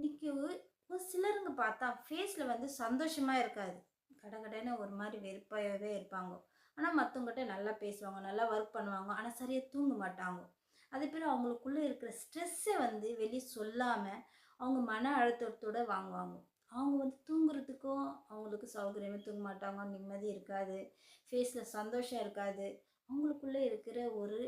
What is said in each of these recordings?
இன்னைக்கு ஒரு சிலருங்க பார்த்தா ஃபேஸில் வந்து சந்தோஷமா இருக்காது. கடகடன்னு ஒரு மாதிரி வெறுப்பாகவே இருப்பாங்க. ஆனால் மற்றவங்ககிட்ட நல்லா பேசுவாங்க, நல்லா ஒர்க் பண்ணுவாங்க. ஆனால் சரியாக தூங்க மாட்டாங்க. அதே பேர் அவங்களுக்குள்ளே இருக்கிற ஸ்ட்ரெஸ்ஸை வந்து வெளியே சொல்லாமல் அவங்க மன அழுத்தத்தோட வாங்குவாங்க. அவங்க வந்து தூங்குறதுக்கும் அவங்களுக்கு சௌகரியமே தூங்க மாட்டாங்க, நிம்மதி இருக்காது, ஃபேஸில் சந்தோஷம் இருக்காது. அவங்களுக்குள்ளே இருக்கிற ஒரு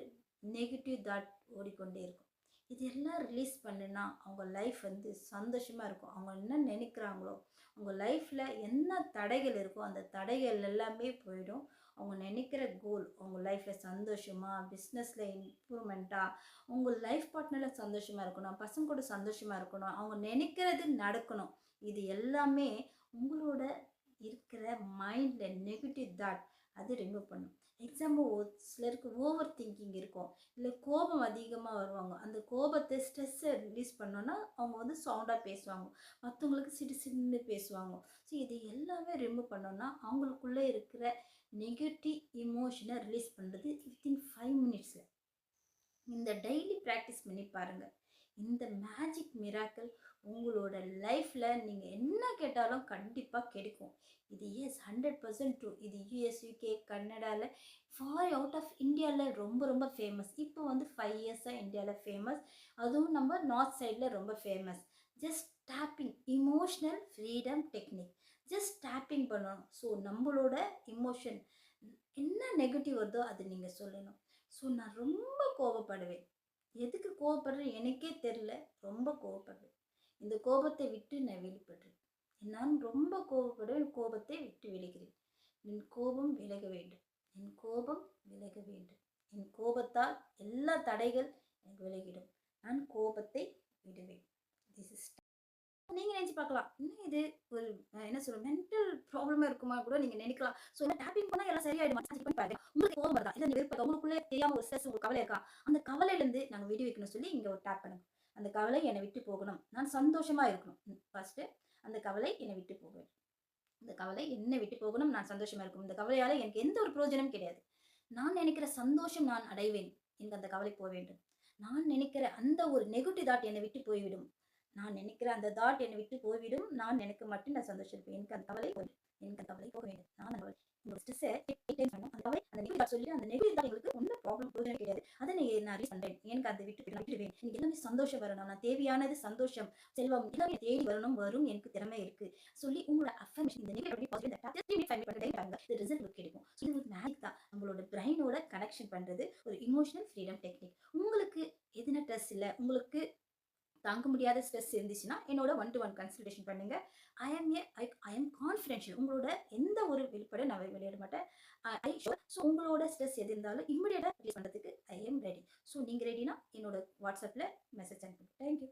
நெகட்டிவ் தாட் ஓடிக்கொண்டே இருக்கும். இது எல்லாம் ரிலீஸ் பண்ணுனா அவங்க லைஃப் வந்து சந்தோஷமாக இருக்கும். அவங்க என்ன நினைக்கிறாங்களோ, அவங்க லைஃப்பில் என்ன தடைகள் இருக்கோ அந்த தடைகள் எல்லாமே போயிடும். அவங்க நினைக்கிற கோல், அவங்க லைஃப்பில் சந்தோஷமாக, பிஸ்னஸில் இம்ப்ரூவ்மெண்ட்டாக, உங்கள் லைஃப் பார்ட்னரில் சந்தோஷமாக இருக்கணும், பசங்க கூட சந்தோஷமாக இருக்கணும், அவங்க நினைக்கிறது நடக்கணும். இது எல்லாமே உங்களோட இருக்கிற மைண்டில் நெகட்டிவ் தாட் அது ரிமூவ் பண்ணும். எக்ஸாம்பிள் ஒரு சிலருக்கு ஓவர் திங்கிங் இருக்கும், இல்லை கோபம் அதிகமாக வருவாங்க. அந்த கோபத்தை ஸ்ட்ரெஸ்ஸை ரிலீஸ் பண்ணோன்னா அவங்க வந்து சவுண்டாக பேசுவாங்க, மற்றவங்களுக்கு சிடு சிடுன்னு பேசுவாங்க. ஸோ இது எல்லாமே ரிமூவ் பண்ணோன்னா அவங்களுக்குள்ளே இருக்கிற நெகட்டிவ் இமோஷனை ரிலீஸ் பண்ணுறது வித்தின் 5 மினிட்ஸில். இந்த டெய்லி ப்ராக்டிஸ் பண்ணி பாருங்கள். இந்த மேஜிக் மிராக்கிள் உங்களோட லைஃப்பில் நீங்கள் என்ன கேட்டாலும் கண்டிப்பாக கிடைக்கும். இது 100% ட்ரூ. இது யூஎஸ், யூகே, கன்னடாவில், ஃபார் அவுட் ஆஃப் இந்தியாவில் ரொம்ப ரொம்ப ஃபேமஸ். இப்போ வந்து 5 இயர்ஸாக இந்தியாவில் ஃபேமஸ். அதுவும் நம்ம நார்த் சைடில் ரொம்ப famous. Just taping, emotional freedom technique. Just taping பண்ணணும். ஸோ நம்மளோட இமோஷன் என்ன நெகட்டிவ் வருதோ அது நீங்கள் சொல்லணும். ஸோ நான் ரொம்ப கோபப்படுவேன். எதுக்கு கோவப்படுறேன் எனக்கே தெரில. ரொம்ப கோவப்படுறேன். இந்த கோபத்தை விட்டு நான் வெளிப்படுறேன். நான் ரொம்ப கோபப்படுவேன். கோபத்தை விட்டு விலகிறேன். என் கோபம் விலக வேண்டும். என் கோபம் விலக வேண்டும். என் கோபத்தால் எல்லா தடைகள் எனக்கு விலகிடும். நான் கோபத்தை விடுவேன். This is. நீங்கள் நினச்சி பார்க்கலாம், இன்னும் இது ஒரு என்ன சொல்கிறது, மென்டல் ப்ராப்ளமாக இருக்குமா கூட நீங்கள் நினைக்கலாம். ஸோ இல்லை டேப்பிங் பண்ணால் எல்லாம் சரியாயிடுமா பண்ணி பாருங்க. உங்களுக்கு கோபம் வருதா, இல்லை நீங்கள் விருப்பம் உங்களுக்குள்ளே தெரியாமல் ஒரு ஸ்ட்ரெஸ், உங்களுக்கு கவலை இருக்கா, அந்த கவலையிலேருந்து நாங்கள் விடு வைக்கணும் சொல்லி இங்கே ஒரு டேப் பண்ணுங்க. அந்த கவலை என்னை விட்டு போகணும், நான் சந்தோஷமாக இருக்கணும். ஃபஸ்ட்டு அந்த கவலை என்னை விட்டு போகணும். இந்த கவலை என்னை விட்டு போகணும், நான் சந்தோஷமாக இருக்கணும். இந்த கவலையால் எனக்கு எந்த ஒரு பிரயோஜனமும் கிடையாது. நான் நினைக்கிற சந்தோஷம் நான் அடைவேன். எனக்கு அந்த கவலை போக வேண்டும். நான் நினைக்கிற அந்த ஒரு நெகட்டிவ் தாட் என்னை விட்டு போய்விடும். நான் நினைக்கிற அந்த தாட் என்னை விட்டு போய்விடும். நான் எனக்கு மட்டும் நான் சந்தோஷம் இருப்பேன். எனக்கு அந்த கவலை போய்டும். எனக்கு அந்த கவலை போக வேண்டும். நான் அந்த உங்களோட ஸ்ட்ரெஸ்ஸை பண்ணணும். அந்த கவலை அந்த நெகட்டிவ் தாட் சொல்லி அந்த நெகட்டிவ் தாட் எங்களுக்கு ஒன்றும் ப்ராப்ளம் பிரயோஜனம் கிடையாது. அதை நான் ரீஸ் பண்ணுறேன். எனக்கு அதை விட்டு நான் விட்டுடுவேன். எனக்கு எல்லாமே சந்தோஷம் வரணும். நான் தேவையானது சந்தோஷம், செல்வம் எல்லாமே தேடி வரணும். வரும், எனக்கு திறமை இருக்கு சொல்லி உங்களோட அஃபர்மேஷன் இந்த நெகட்டிவ் பாசிட்டிவ் இந்த டாப் 3 ஃபைண்ட் பண்ணுறது பாருங்க. இந்த ரிசல்ட் உங்களுக்கு கிடைக்கும். ஸோ இது ஒரு மேஜிக் தான். நம்மளோட பிரெயினோட கனெக்ஷன் பண்ணுறது ஒரு இமோஷனல் ஃப்ரீடம் டெக்னிக். உங்களுக்கு எதுனா ஸ்ட்ரெஸ் இல்லை, உங்களுக்கு தாங்க முடியாத ஸ்ட்ரெஸ் இருந்துச்சுன்னா என்னோட 1-to-1 கன்சல்டேஷன் பண்ணுங்க. I am confidential. உங்களோட எந்த ஒரு வெளிப்பாடு நான் வெளியிட மாட்டேன். ஐ ஷோர். ஸோ உங்களோட ஸ்ட்ரெஸ் எது இருந்தாலும் இம்மிடியேட்டாக ரிலீஸ் பண்ணுறதுக்கு ஐ எம் ரெடி. ஸோ நீங்கள் ரெடினா என்னோட வாட்ஸ்அப்பில் மெசேஜ் அனுப்புங்க. தேங்க்யூ.